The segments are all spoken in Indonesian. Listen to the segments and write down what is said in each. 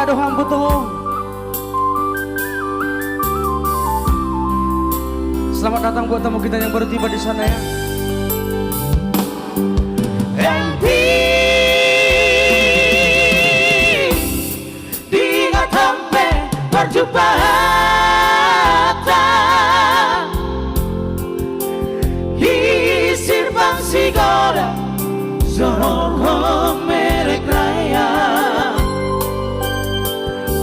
dohong butuh. Selamat datang buat tamu kita yang baru tiba di sana ya. MP Dengan sampai berjumpa Hisir bangsi goda Zohor merek raya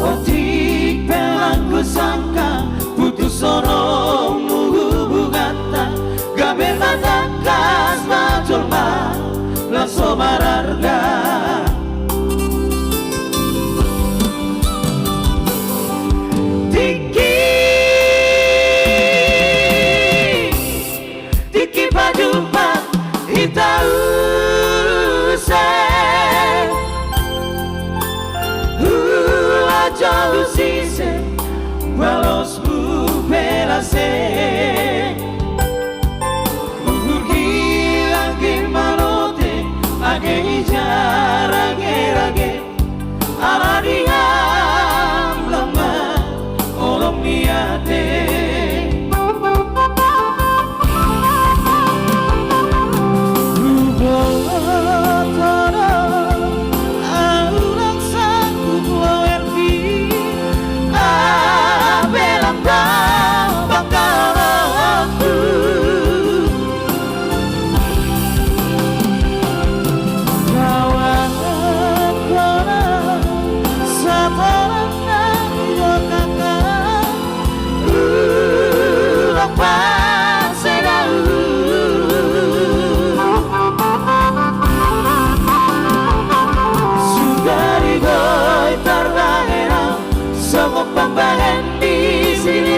Otik pelangku sangka Putus sorong hubunganta Gabe matakas majolma La somararga Tiki pajumpa Itause Jauh sise Walos buperase Ugur hilang gimanote Age ijarage Aradiam lama Olong niate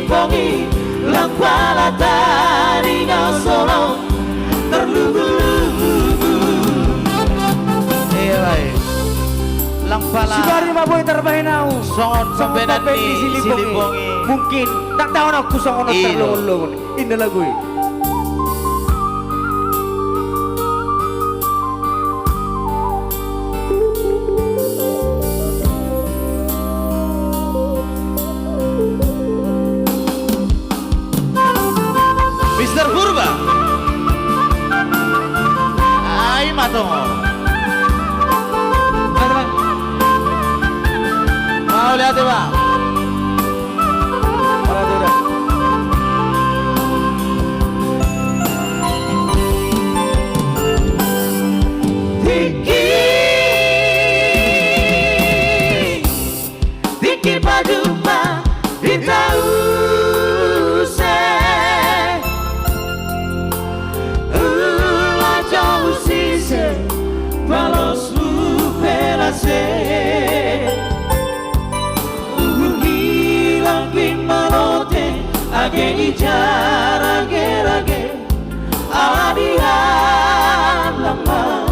Pongi Lampala tarinya solo terlugu-lugu Iya Lampala Sugari maboy terbahinau Songon pembenan di Silipongi Mungkin tak tahu aku songon terlugu-lugu Ini lagu ini Mr. Purba Ay matongo Mau lihat ya bang Tiki pajumpa Itause Jauh sise Walos luperase Ugur hilang gimanote Age ijarage Aladihan lama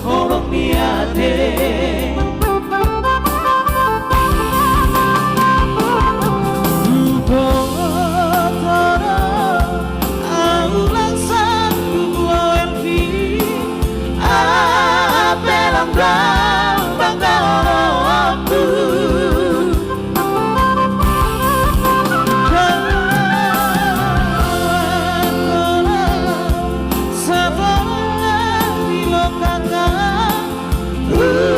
Olong niate Ooh.